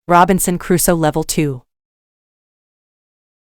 Robinson Crusoe Level 2.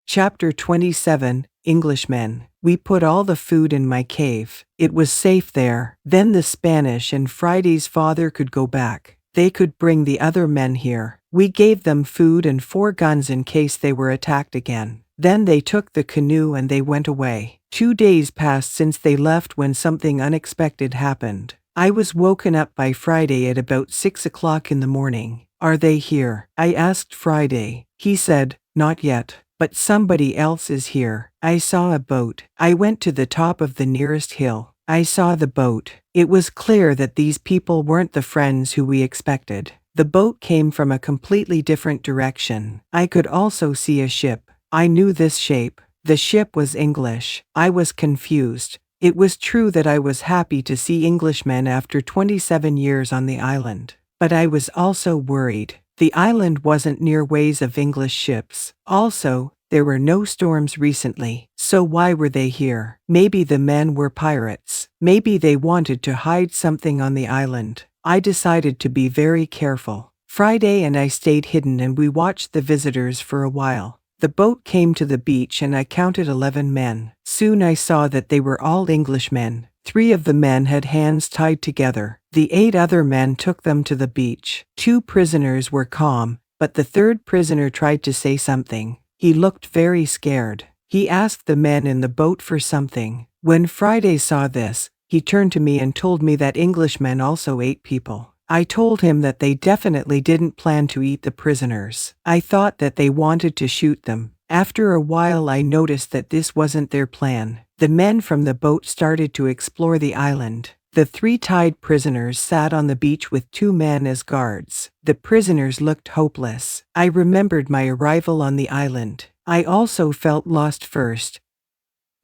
Chapter 27, Englishmen. We put all the food in my cave. It was safe there. Then the Spanish and Friday's father could go back. They could bring the other men here. We gave them food and 4 guns in case they were attacked again. Then they took the canoe and they went away. 2 days passed since they left when something unexpected happened. I was woken up by Friday at about 6 o'clock in the morning. "Are they here?" I asked Friday. He said, "Not yet. But somebody else is here. I saw a boat." I went to the top of the nearest hill. I saw the boat. It was clear that these people weren't the friends who we expected. The boat came from a completely different direction. I could also see a ship. I knew this shape. The ship was English. I was confused. It was true that I was happy to see Englishmen after 27 years on the island. But I was also worried. The island wasn't near ways of English ships. Also, there were no storms recently. So why were they here? Maybe the men were pirates. Maybe they wanted to hide something on the island. I decided to be very careful. Friday and I stayed hidden and we watched the visitors for a while. The boat came to the beach and I counted 11 men. Soon I saw that they were all Englishmen. 3 of the men had hands tied together. The 8 other men took them to the beach. 2 prisoners were calm, but the 3rd prisoner tried to say something. He looked very scared. He asked the men in the boat for something. When Friday saw this, he turned to me and told me that Englishmen also ate people. I told him that they definitely didn't plan to eat the prisoners. I thought that they wanted to shoot them. After a while I noticed that this wasn't their plan. The men from the boat started to explore the island. The 3 tied prisoners sat on the beach with 2 men as guards. The prisoners looked hopeless. I remembered my arrival on the island. I also felt lost first.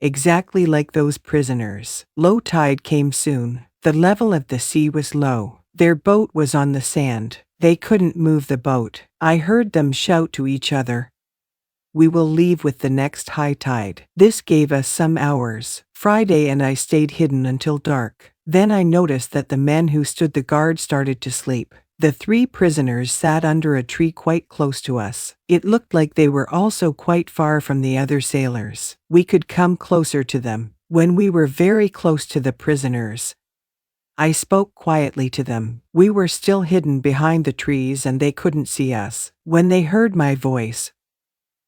Exactly like those prisoners. Low tide came soon. The level of the sea was low. Their boat was on the sand. They couldn't move the boat. I heard them shout to each other, "We will leave with the next high tide." This gave us some hours. Friday and I stayed hidden until dark. Then I noticed that the men who stood the guard started to sleep. The 3 prisoners sat under a tree quite close to us. It looked like they were also quite far from the other sailors. We could come closer to them. When we were very close to the prisoners, I spoke quietly to them. We were still hidden behind the trees and they couldn't see us. When they heard my voice,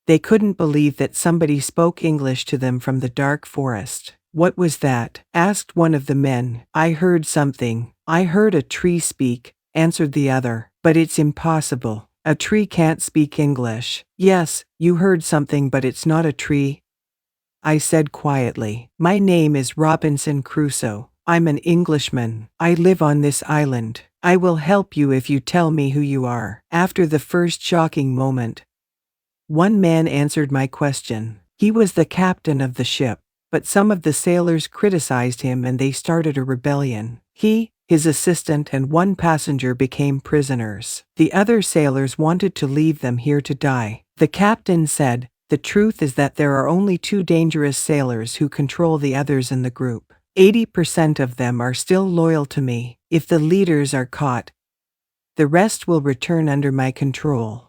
they couldn't believe that somebody spoke English to them from the dark forest. "What was that?" asked one of the men. "I heard something." "I heard a tree speak," answered the other. "But it's impossible. A tree can't speak English." "Yes, you heard something, but it's not a tree," I said quietly. "My name is Robinson Crusoe. I'm an Englishman. I live on this island. I will help you if you tell me who you are." After the first shocking moment, one man answered my question. He was the captain of the ship, but some of the sailors criticized him and they started a rebellion. He, his assistant and 1 passenger became prisoners. The other sailors wanted to leave them here to die. The captain said, "The truth is that there are only 2 dangerous sailors who control the others in the group. 80% of them are still loyal to me. If the leaders are caught, the rest will return under my control."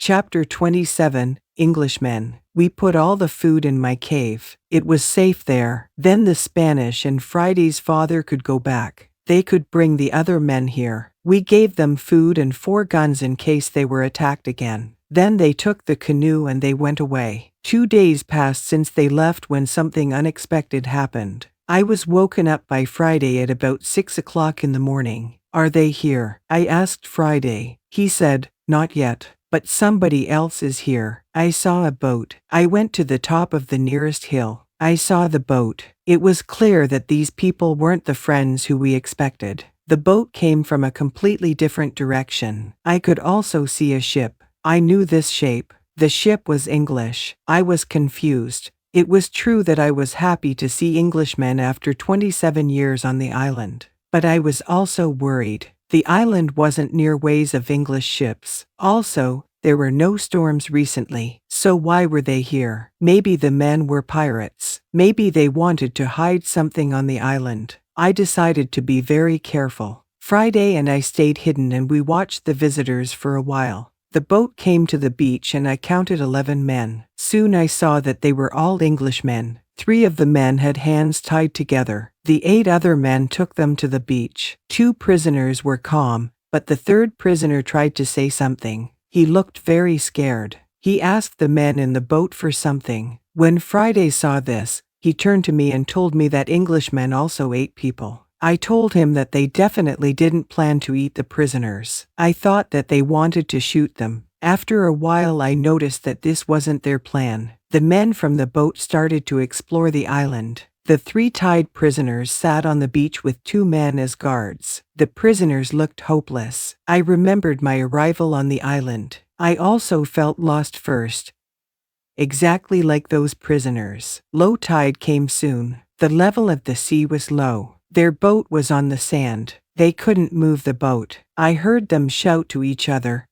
Chapter 27, Englishmen. We put all the food in my cave. It was safe there. Then the Spanish and Friday's father could go back. They could bring the other men here. We gave them food and 4 guns in case they were attacked again. Then they took the canoe and they went away. 2 days passed since they left when something unexpected happened. I was woken up by Friday at about 6 o'clock in the morning. "Are they here?" I asked Friday. He said, "Not yet. But somebody else is here. I saw a boat." I went to the top of the nearest hill. I saw the boat. It was clear that these people weren't the friends who we expected. The boat came from a completely different direction. I could also see a ship. I knew this shape. The ship was English. I was confused. It was true that I was happy to see Englishmen after 27 years on the island. But I was also worried. The island wasn't near ways of English ships. Also, there were no storms recently. So why were they here? Maybe the men were pirates. Maybe they wanted to hide something on the island. I decided to be very careful. Friday and I stayed hidden and we watched the visitors for a while. The boat came to the beach and I counted 11 men. Soon I saw that they were all Englishmen. 3 of the men had hands tied together. The 8 other men took them to the beach. 2 prisoners were calm, but the 3rd prisoner tried to say something. He looked very scared. He asked the men in the boat for something. When Friday saw this, he turned to me and told me that Englishmen also ate people. I told him that they definitely didn't plan to eat the prisoners. I thought that they wanted to shoot them. After a while I noticed that this wasn't their plan. The men from the boat started to explore the island. The 3 tied prisoners sat on the beach with 2 men as guards. The prisoners looked hopeless. I remembered my arrival on the island. I also felt lost first. Exactly like those prisoners. Low tide came soon. The level of the sea was low. Their boat was on the sand. They couldn't move the boat. I heard them shout to each other,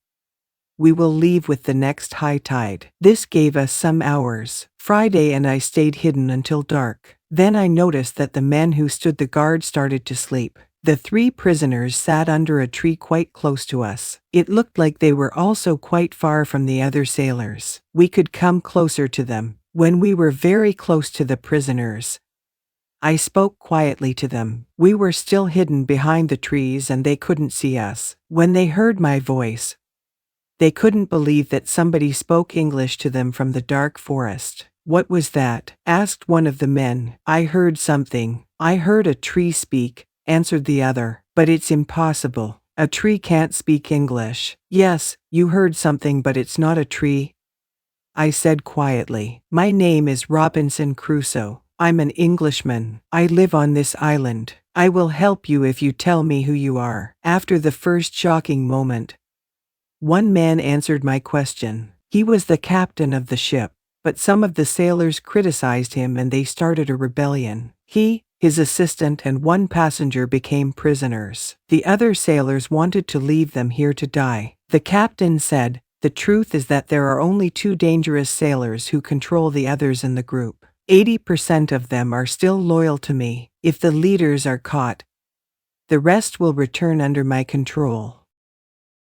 "We will leave with the next high tide." This gave us some hours. Friday and I stayed hidden until dark. Then I noticed that the men who stood the guard started to sleep. The 3 prisoners sat under a tree quite close to us. It looked like they were also quite far from the other sailors. We could come closer to them. When we were very close to the prisoners, I spoke quietly to them. We were still hidden behind the trees and they couldn't see us. When they heard my voice, they couldn't believe that somebody spoke English to them from the dark forest. "What was that?" asked one of the men. "I heard something." "I heard a tree speak," answered the other. "But it's impossible. A tree can't speak English." "Yes, you heard something, but it's not a tree," I said quietly. "My name is Robinson Crusoe. I'm an Englishman. I live on this island. I will help you if you tell me who you are." After the first shocking moment, one man answered my question. He was the captain of the ship, but some of the sailors criticized him and they started a rebellion. He, his assistant and 1 passenger became prisoners. The other sailors wanted to leave them here to die. The captain said, "The truth is that there are only 2 dangerous sailors who control the others in the group. 80% of them are still loyal to me. If the leaders are caught, the rest will return under my control."